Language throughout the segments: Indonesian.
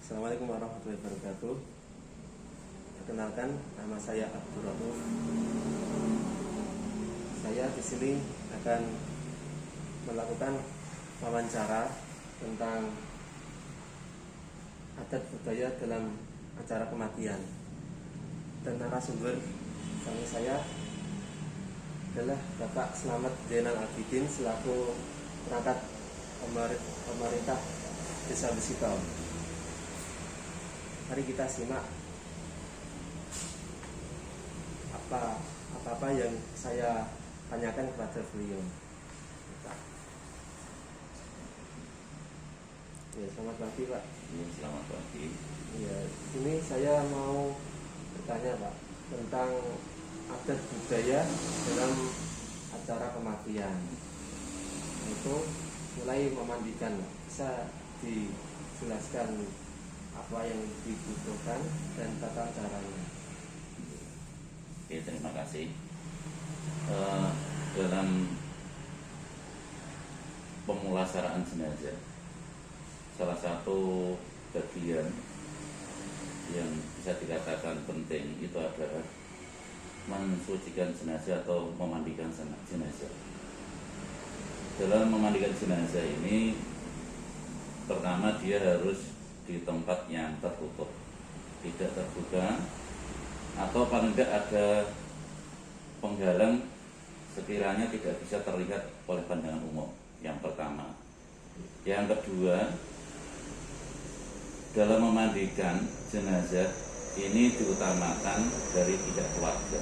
Assalamualaikum warahmatullahi wabarakatuh. Perkenalkan, nama saya Abdul Rauf. Saya di sini akan melakukan wawancara tentang adat budaya dalam acara kematian. Dan narasumber kami saya adalah Bapak Slamet Zainal Abidin selaku perangkat pemerintah Desa Besitol. Mari kita simak apa yang saya tanyakan kepada beliau. Ya, selamat pagi Pak. Ya, selamat pagi. Ya, ini saya mau bertanya Pak tentang adat budaya dalam acara kematian. Itu mulai memandikan, bisa dijelaskan apa yang dibutuhkan dan tata caranya. Oke, terima kasih. Dalam pemulasaraan jenazah, salah satu bagian yang bisa dikatakan penting itu adalah mensucikan jenazah atau memandikan jenazah. Dalam memandikan jenazah ini, pertama dia harus di tempat yang tertutup, tidak terbuka, atau paling tidak ada penghalang sekiranya tidak bisa terlihat oleh pandangan umum. Yang pertama. Yang kedua, dalam memandikan jenazah ini diutamakan dari pihak keluarga.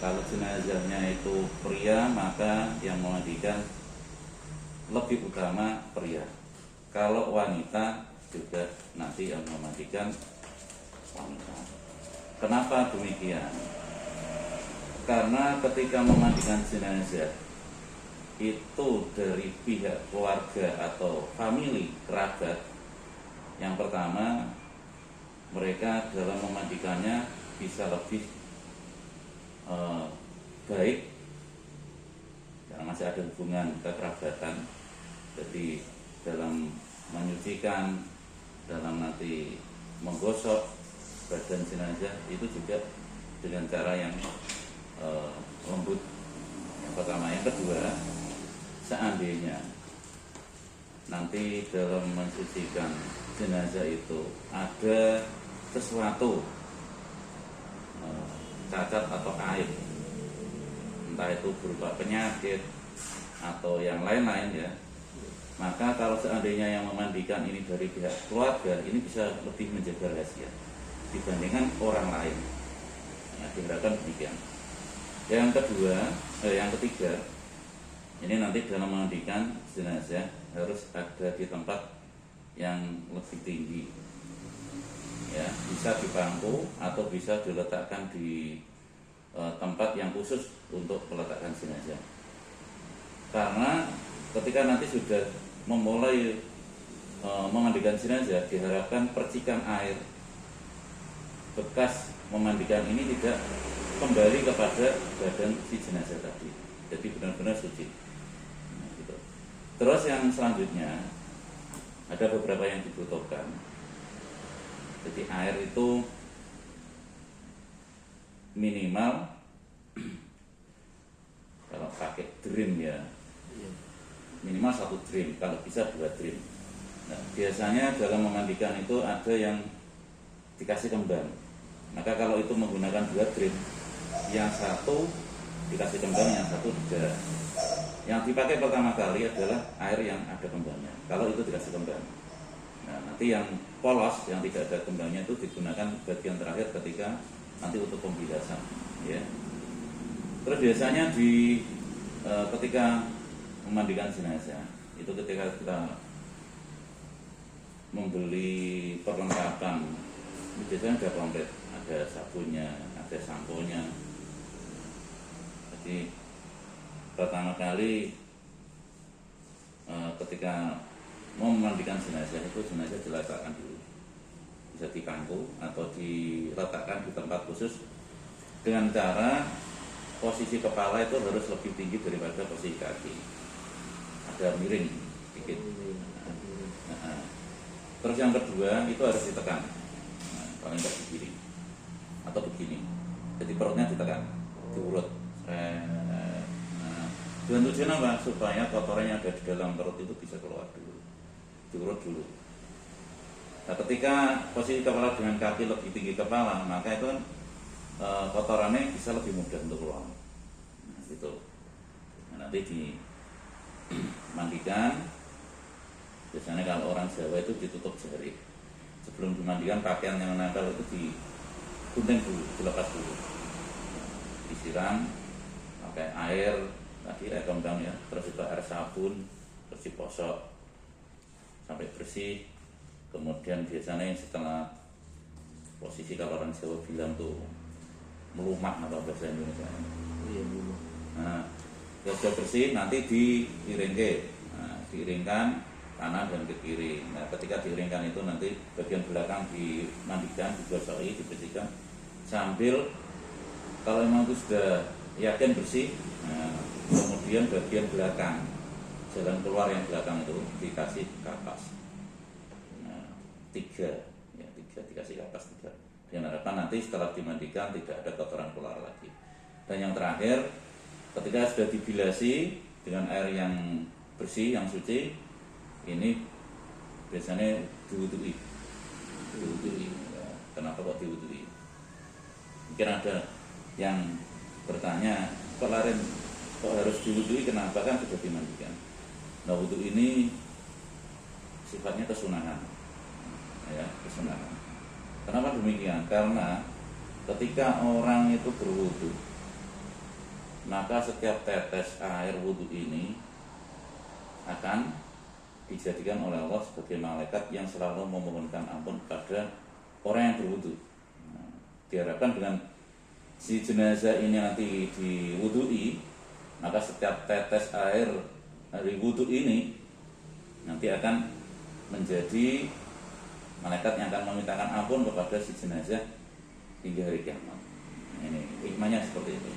Kalau jenazahnya itu pria, maka yang memandikan lebih utama pria. Kalau wanita juga nanti yang memandikan wanita. Kenapa demikian? Karena ketika memandikan jenazah itu dari pihak keluarga atau famili kerabat, yang pertama mereka dalam memandikannya bisa lebih baik karena masih ada hubungan kekerabatan. Jadi dalam menyucikan, dalam nanti menggosok badan jenazah itu juga dengan cara yang lembut. Yang pertama. Yang kedua, seandainya nanti dalam mensucikan jenazah itu ada sesuatu cacat atau aib, entah itu berupa penyakit atau yang lain-lain ya, maka kalau seandainya yang memandikan ini dari pihak keluarga, ini bisa lebih menjaga rahasia dibandingkan orang lain. Nah, diharapkan demikian. Yang ketiga, ini nanti dalam memandikan jenazah harus ada di tempat yang lebih tinggi, ya, bisa di bangku atau bisa diletakkan di tempat yang khusus untuk meletakkan jenazah. Karena ketika nanti sudah memulai memandikan jenazah, diharapkan percikan air bekas memandikan ini tidak kembali kepada badan si jenazah tadi. Jadi benar-benar suci. Nah, gitu. Terus yang selanjutnya ada beberapa yang dibutuhkan. Jadi air itu minimal kalau pakai drum ya, minimal 1 drum, kalau bisa 2 drum. Nah, biasanya dalam memandikan itu ada yang dikasih kembang. Maka kalau itu menggunakan 2 drum, yang satu dikasih kembang, yang satu tidak. Yang dipakai pertama kali adalah air yang ada kembangnya, kalau itu dikasih kembang. Nah, nanti yang polos, yang tidak ada kembangnya itu digunakan bagian terakhir ketika nanti untuk pembilasan, ya. Terus biasanya ketika memandikan jenazah itu ketika kita membeli perlengkapan, biasanya ada komplit, ada sabunnya, ada samponya. Jadi pertama kali ketika mau memandikan jenazah itu jenazah diletakkan dulu, bisa di bangku atau diletakkan di tempat khusus dengan cara posisi kepala itu harus lebih tinggi daripada posisi kaki, ada miring sedikit. Terus yang kedua itu harus ditekan, paling nggak begini atau begini. Jadi perutnya ditekan, diurut. Dengan tujuan apa? Supaya kotoran yang ada di dalam perut itu bisa keluar dulu, diurut dulu. Nah, ketika posisi kepala dengan kaki lebih tinggi kepala, maka itu kotorannya bisa lebih mudah untuk keluar. Nah, gitu. Nah, nanti dimandikan. Biasanya kalau orang Jawa itu ditutup jari. Sebelum dimandikan, pakaian yang menempel itu digunting dulu, dilepas dulu. Disiram pakai air, tadi air kembang ya, terus juga air sabun, terus diposok sampai bersih. Kemudian biasanya setelah posisi kalau orang Jawa bilang tuh melumat atau bahasa Indonesia. Nah, sudah bersih nanti diiringkan kanan dan ke kiri. Nah, ketika diiringkan itu nanti bagian belakang dimandikan, digosoki, dibersihkan sambil kalau memang itu sudah yakin bersih, nah, kemudian bagian belakang jalan keluar yang belakang itu dikasih kapas. Nah, tiga dikasih kapas 3. Dengan harapan nanti setelah dimandikan tidak ada kotoran keluar lagi. Dan yang terakhir, ketika sudah dibilasi dengan air yang bersih, yang suci, ini biasanya diwudui. Kenapa kok diwudui? Mungkin ada yang bertanya, kok harus diwudui? Kenapa? Kan sudah dimandikan. Nah, wudu ini sifatnya kesunahan, ya, kesunahan. Kenapa demikian? Karena ketika orang itu berwudu, maka setiap tetes air wudu ini akan dijadikan oleh Allah sebagai malaikat yang selalu memohonkan ampun kepada orang yang berwudu. Nah, diharapkan dengan si jenazah ini nanti diwudui, maka setiap tetes air dari wudu ini nanti akan menjadi malaikat yang akan memintakan ampun kepada si jenazah hingga hari kiamat. Nah, ini hikmahnya seperti itu.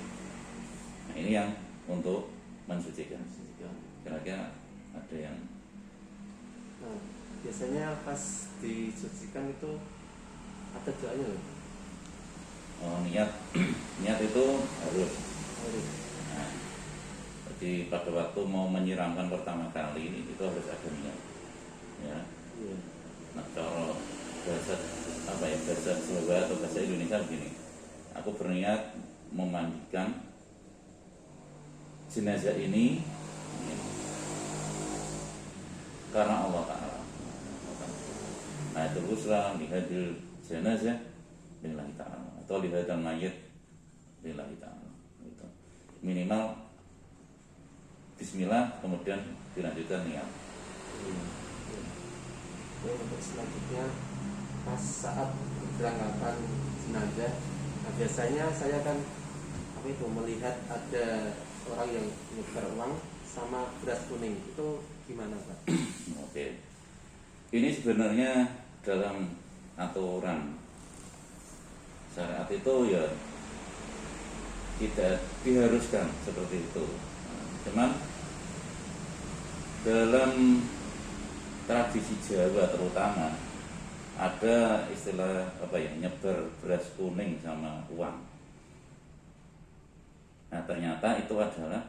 Nah, ini yang untuk mensucikan. Kira-kira ada yang biasanya pas disucikan itu ada doanya loh. Niat itu harus. Nah, jadi pada waktu mau menyiramkan pertama kali itu harus ada niat. Ya. Nah, kalau bahasa Jawa atau bahasa Indonesia begini, aku berniat memandikan jenazah ini karena Allah Ta'ala. Nah, itu uslah lihadil jenazah lillahi ta'ala atau lihadil mayit lillahi ta'ala. Gitu. Minimal bismillah, kemudian dilanjutkan niat. Untuk selanjutnya, pas saat berangkatan jenazah, nah biasanya saya kan melihat ada orang yang nyebar uang sama beras kuning, itu gimana Pak? Oke. Ini sebenarnya dalam aturan syariat itu ya tidak diharuskan seperti itu. Cuman dalam tradisi Jawa terutama ada istilah nyebar beras kuning sama uang. Nah, ternyata itu adalah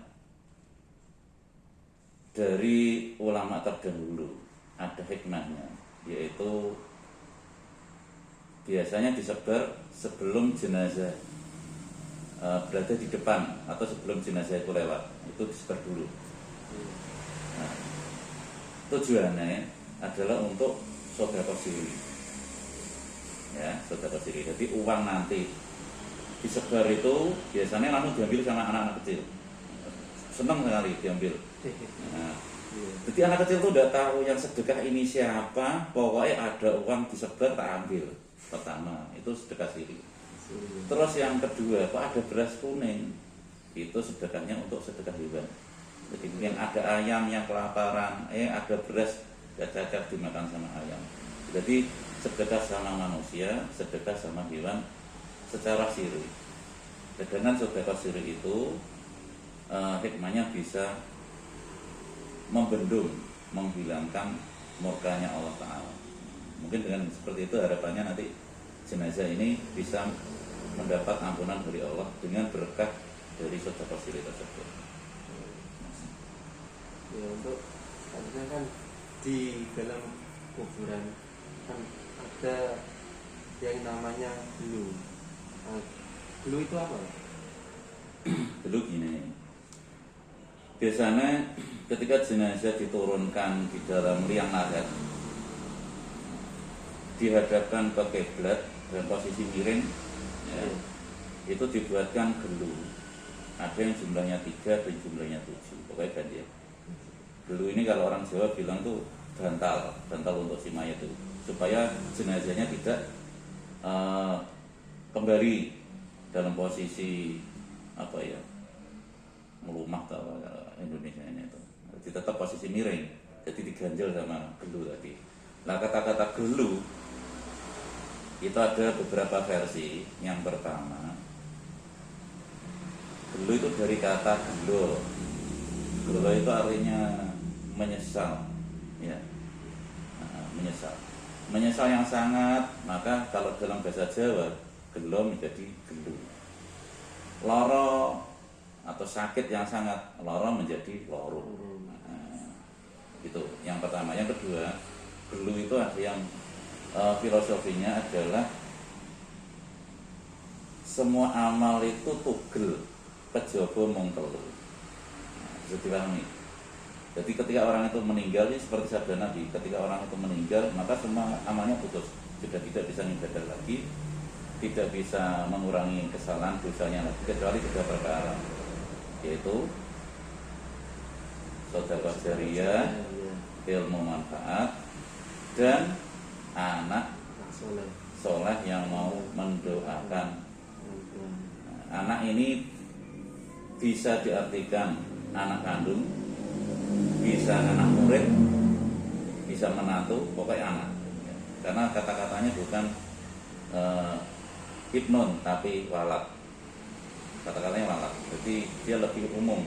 dari ulama terdahulu, ada hikmahnya, yaitu biasanya disebar sebelum jenazah berada di depan atau sebelum jenazah itu lewat, itu disebar dulu. Nah, tujuannya adalah untuk sedekah siri, ya, sedekah siri. Jadi uang nanti disebar itu biasanya langsung diambil sama anak-anak kecil, senang sekali diambil. Nah, jadi anak kecil tuh udah tahu yang sedekah ini siapa, pokoknya ada uang disebar tak ambil. Pertama itu sedekah siri. Terus yang kedua, kok ada beras kuning, itu sedekahnya untuk sedekah hewan. Jadi mungkin ada ayam yang kelaparan, ada beras gak cocok dimakan sama ayam. Jadi sedekah sama manusia, sedekah sama hewan secara siri. Dengan sedekah siri itu hikmahnya bisa membendung, menghilangkan murkanya Allah Ta'ala. Mungkin dengan seperti itu harapannya nanti jenazah ini bisa mendapat ampunan dari Allah dengan berkah dari sedekah silih tersebut. Ya, untuk karena kan di dalam kuburan kan ada yang namanya gelu. Nah, gelu itu apa? Dulu gini, biasanya ketika jenazah diturunkan di dalam liang lahat, dihadapkan ke kiblat dan posisi miring, ya, itu dibuatkan gelu. Ada yang jumlahnya 3, ada yang jumlahnya 7, pokoknya ganti ya. Gelu ini kalau orang Jawa bilang tuh bantal untuk si mayat itu, supaya jenazahnya tidak kembali dalam posisi apa ya, melumah atau Indonesia ini itu. Jadi tetap posisi miring, jadi diganjel sama gelu tadi. Nah, kata-kata gelu itu ada beberapa versi. Yang pertama, gelu itu dari kata gelo. Gelo itu artinya menyesal, ya, menyesal yang sangat. Maka kalau dalam bahasa Jawa, gelo menjadi gelu. Loro atau sakit yang sangat, loro menjadi loro. Itu yang pertama. Yang kedua, gelu itu ada yang filosofinya adalah semua amal itu tugel kejaba mung telu. Bisa dipahami. Jadi ketika orang itu meninggal, ini seperti sabda Nabi, ketika orang itu meninggal maka semua amalnya putus, sudah tidak bisa ibadah lagi, tidak bisa mengurangi kesalahan dosanya lagi, kecuali 3 perkara, yaitu sedekah jariyah, ilmu manfaat, dan anak soleh yang mau mendoakan. Anak ini bisa diartikan anak kandung, bisa anak murid, bisa menantu, pokoknya anak. Karena kata-katanya bukan ibnun tapi walad. Kata-katanya walad. Jadi dia lebih umum.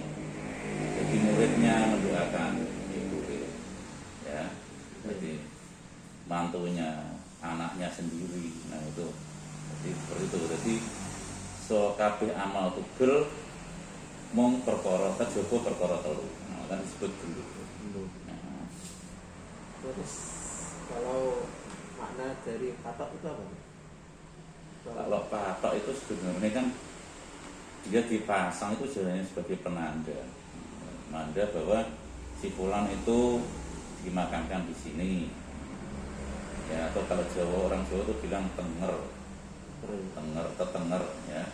Jadi muridnya mendoakan ibu, ya. Jadi mantunya, anaknya sendiri. Nah itu. Jadi seperti itu. Jadi so kabeh amal tugel mung perkara kejaba perkara telu. Nah, kan disebut gelu. Nah. Terus kalau makna dari patok itu apa? Kalau patok itu sebenarnya kan dia dipasang itu sebenarnya sebagai penanda bahwa si fulan itu dimakamkan di sini. Ya, atau kalau Jawa, orang Jawa itu bilang tenger, ya.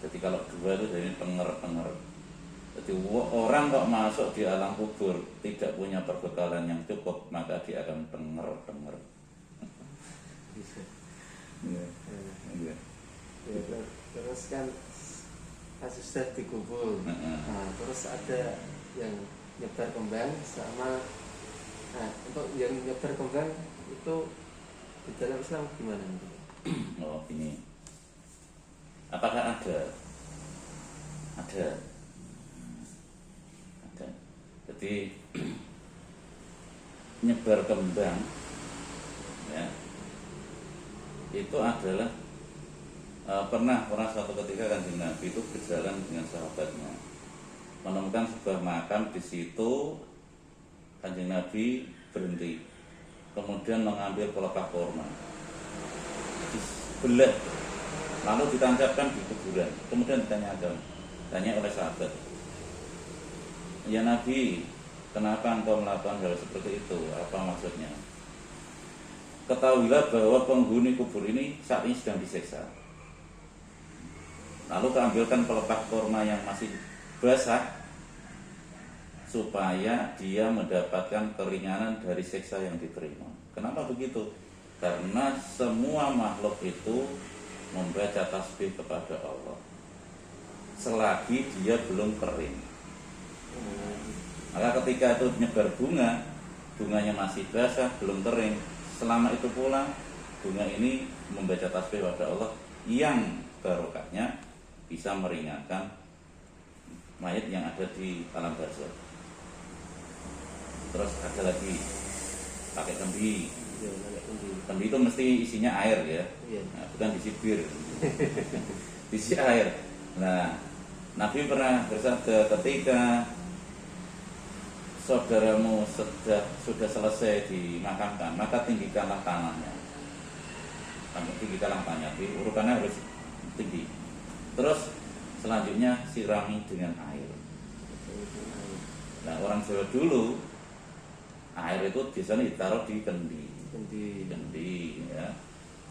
Jadi kalau 2 itu jadi tenger. Jadi orang kok masuk di alam kubur tidak punya perbekalan yang cukup, maka dia akan tenger. Iya. Ya, terus kan sudah dikubur. Nah, terus ada yang nyebar kembang sama. Nah, untuk yang nyebar kembang itu di dalam Islam gimana? Oh ini, apakah ada? Ada. Jadi nyebar kembang, ya, itu adalah pernah suatu ketika Kanjeng Nabi itu berjalan dengan sahabatnya, menemukan sebuah makam. Di situ Kanjeng Nabi berhenti, kemudian mengambil pelepah kurma, dibelah, lalu ditancapkan di kuburan. Kemudian tanya oleh sahabat, ya Nabi, kenapa engkau melakukan hal seperti itu? Apa maksudnya? Ketahuilah bahwa penghuni kubur ini saat ini sedang disiksa. Lalu keambilkan pelepah kurma yang masih basah, supaya dia mendapatkan keringanan dari siksa yang diterima. Kenapa begitu? Karena semua makhluk itu membaca tasbih kepada Allah selagi dia belum kering. Maka ketika itu nyebar bunganya masih basah, belum kering, selama itu pula bunga ini membaca tasbih kepada Allah yang barokahnya bisa meringankan mayat yang ada di alam barzakh. Terus ada lagi pakai kendi, Iya, nanya kendi. Kendi itu mesti isinya air ya, Iya. nah, bukan diisi bir. Diisi air. Nah, Nabi pernah bersabda, ketika saudaramu sudah selesai dimakamkan, maka tinggikanlah tanahnya. Tinggikanlah tanahnya, urutannya harus tinggi. Terus selanjutnya sirami dengan air. Nah, orang Jawa dulu air itu biasanya ditaruh di kendi, ya,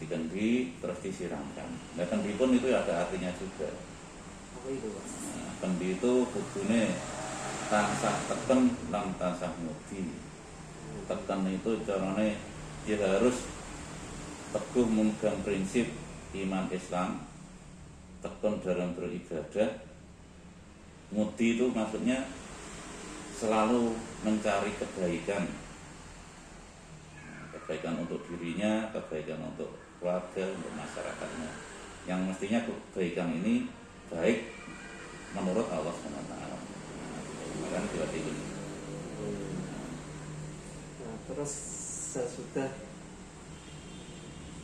di kendi terus disiramkan. Nah, kendi pun itu ada artinya juga. Apa itu, Pak? Nah, kendi itu kudune tansah teken lan tansah mudi. Teken itu carane dia harus teguh memegang prinsip iman Islam, tekun dalam beribadah. Mudi itu maksudnya selalu mencari kebaikan, kebaikan untuk dirinya, kebaikan untuk keluarga, untuk masyarakatnya. Yang mestinya kebaikan ini baik menurut Allah SWT. Maka diwati ini. Nah, terus sesudah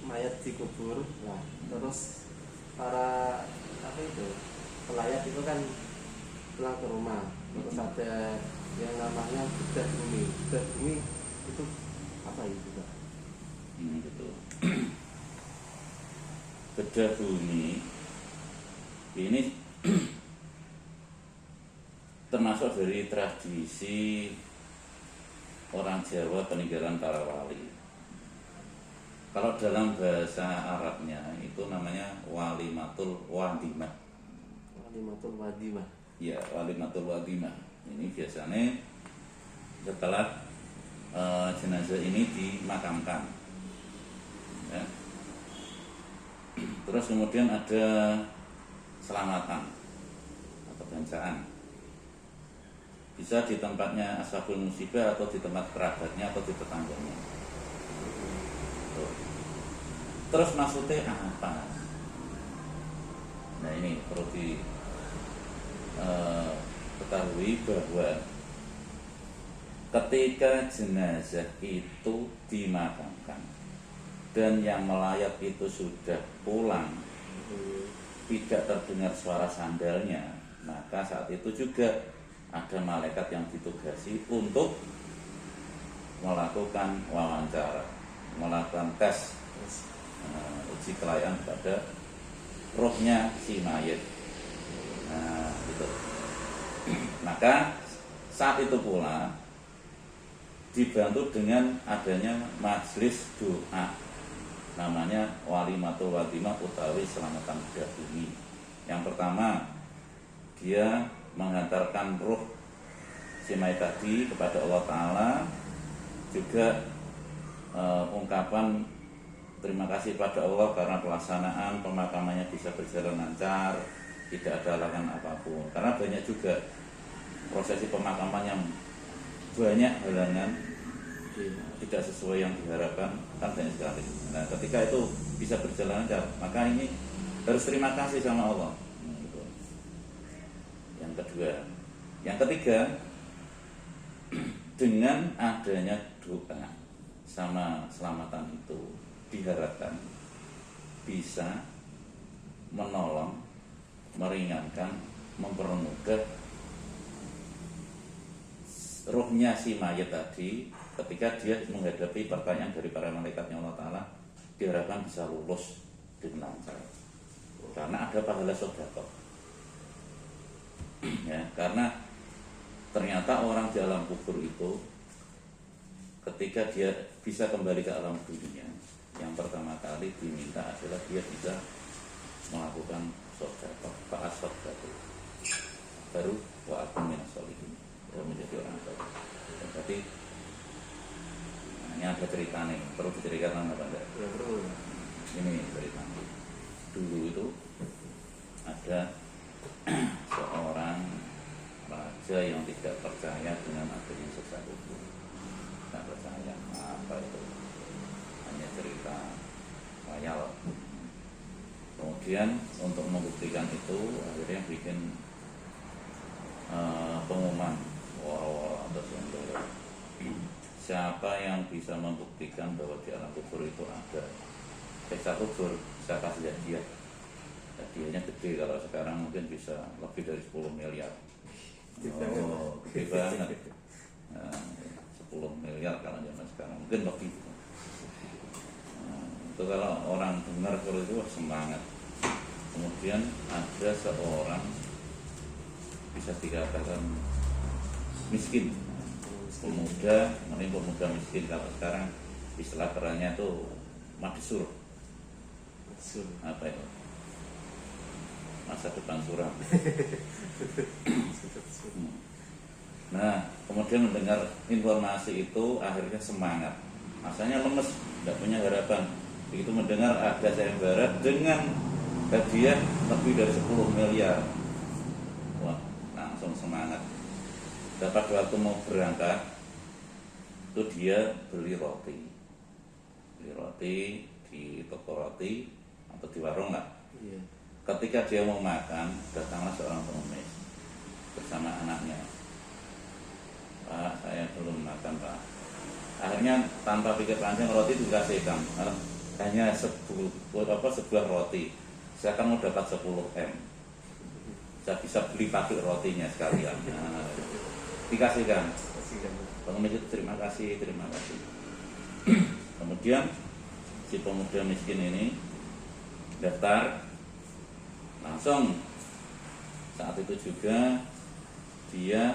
mayat dikubur, nah, terus para apa itu pelayat itu kan pulang ke rumah, terus ada yang namanya bedah bumi. Bedah bumi itu apa itu, Pak? Gitu. Bedah bumi ini termasuk dari tradisi orang Jawa peninggalan para wali. Kalau dalam bahasa Arabnya itu namanya walimatul wadimah. Walimatul wadimah. Ya, walimatul wadimah. Ini biasanya setelah jenazah ini dimakamkan, ya. Terus kemudian ada selamatan atau bancaan. Bisa di tempatnya ashabul musibah atau di tempat kerabatnya atau di tetangganya. Terus maksudnya apa? Nah, ini perlu ketahui bahwa ketika jenazah itu dimakamkan dan yang melayat itu sudah pulang, tidak terdengar suara sandalnya, maka saat itu juga ada malaikat yang ditugasi untuk melakukan wawancara, melakukan tes, uji kelayakan pada rohnya si mayit. Nah, itu. Maka saat itu pula dibantu dengan adanya majelis doa, namanya walimatul wadimah utawi selamatan bedah bumi. Yang pertama, dia menghantarkan ruh si mayit tadi kepada Allah Ta'ala, juga ungkapan terima kasih pada Allah karena pelaksanaan pemakamannya bisa berjalan lancar, tidak ada halangan apapun. Karena banyak juga prosesi pemakaman yang banyak halangan, tidak sesuai yang diharapkan, kan banyak sekali. Nah, ketika itu bisa berjalan lancar, maka ini harus terima kasih sama Allah. Gitu. Yang kedua, yang ketiga, dengan adanya doa sama selamatan itu diharapkan bisa menolong, meringankan, mempermudah ruhnya si mayit tadi ketika dia menghadapi pertanyaan dari para malaikatnya Allah Ta'ala, diharapkan bisa lulus dengan lancar karena ada pahala sedekah. Ya, karena ternyata orang di alam kubur itu ketika dia bisa kembali ke alam dunia, yang pertama kali diminta adalah dia bisa melakukan sedekah, faat sedekah, baru wa'akum minas sholihin, menjadi orang soleh. Berarti ini ada cerita nih, perlu diceritakan apa enggak? Ya, perlu. Ini ceritanya. Dulu itu ada seorang raja yang tidak percaya dengan adanya siksa kubur. Tidak percaya apa itu, hanya cerita khayal. Kemudian untuk membuktikan itu akhirnya bikin pengumuman wara-wara atau siapa yang bisa membuktikan bahwa di alam kubur itu ada siksa kubur, saya kasih hadiah. Hadiahnya gede, kalau sekarang mungkin bisa lebih dari 10 miliar. Oh, gede banget. Nah, 10 miliar kalau zaman sekarang, mungkin lebih. Nah, itu kalau orang dengar kalau itu wah, semangat. Kemudian ada seorang bisa dikatakan miskin, pemuda, ini pemuda miskin, kalau sekarang istilah kerennya itu madisur. Apa itu? Masa depan suram. Nah, kemudian mendengar informasi itu akhirnya semangat. Masanya lemes, tidak punya harapan. Begitu mendengar ada sayembara dengan hadiah lebih dari 10 miliar. Wah, langsung semangat. Dapat waktu mau berangkat, itu dia beli roti. Beli roti di toko roti atau di warung lah. Iya. Ketika dia mau makan, datanglah seorang pengemis bersama anaknya. Pak, saya belum makan, Pak. Akhirnya tanpa pikir panjang roti dikasihkan. Hanya sebuah roti. Saya akan mau dapat 10 M. Saya bisa beli pakai rotinya sekalian. Nah, dikasihkan. Pengemis itu terima kasih. Kemudian si pemuda miskin ini daftar, langsung saat itu juga dia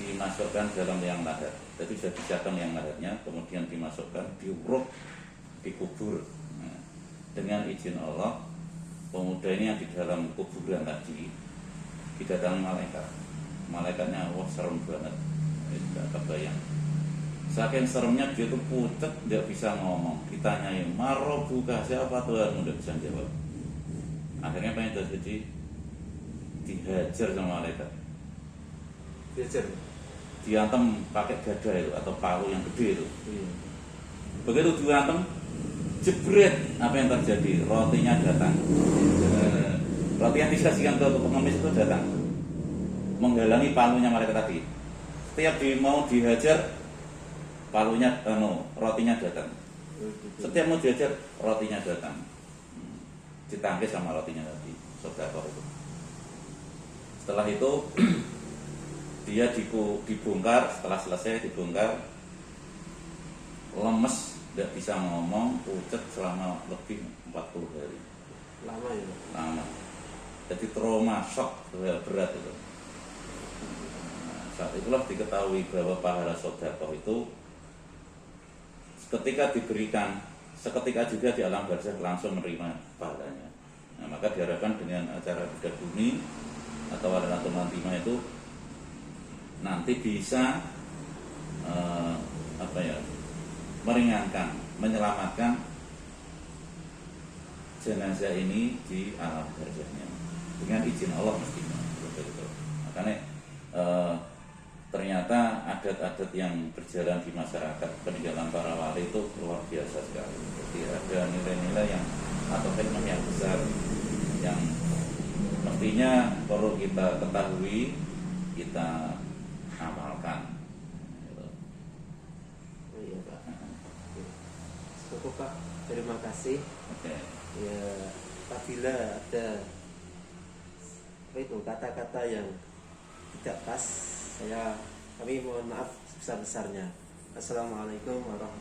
dimasukkan dalam liang lahat. Jadi sudah disiapkan liang lahatnya, kemudian dimasukkan, diuruk, dikubur. Nah, dengan izin Allah, pemuda ini yang di dalam kuburan tadi didatangi malaikat. Malaikatnya wah serem banget, tidak kebayang. Saking seremnya dia tuh pucat, tidak bisa ngomong. Ditanyai, "Marobuka, siapa Tuhanmu?" Tidak bisa jawab. Akhirnya apa yang terjadi? Dihajar sama malaikat. Dihajar. Diantem pakai gada itu atau palu yang gede itu. Iya. Begitu diantem, jebret, apa yang terjadi? Rotinya datang. Roti yang dikasihkan ke pengemis itu datang, menghalangi palunya malaikat tadi. Setiap mau dihajar, palunya, rotinya datang. Setiap mau dihajar, rotinya datang. Ditangkis sama rotinya tadi, saudara itu. Setelah itu dia dibongkar, setelah selesai dibongkar, lemes, tidak bisa ngomong, pucat selama lebih 40 hari. Lama ya? Lama. Jadi trauma, shock berat itu. Nah, saat itulah diketahui bahwa pahala sedekah itu ketika diberikan, seketika juga di alam barzakh langsung menerima pahalanya. Nah, maka diharapkan dengan acara Budak Bumi atau Wadatul Mantima itu nanti bisa meringankan, menyelamatkan jenazah ini di alam barzakhnya dengan izin Allah mestinya. Makanya ternyata adat-adat yang berjalan di masyarakat peninggalan para wali itu luar biasa sekali. Jadi ada nilai-nilai yang atau hikmah yang besar yang mestinya perlu kita ketahui, kita amalkan. Oh iya Pak. Cukup Pak. Terima kasih. Oke. Ya, apabila ada kata-kata yang tidak pas, kami mohon maaf sebesar-besarnya. Assalamualaikum warahmatullahi wabarakatuh.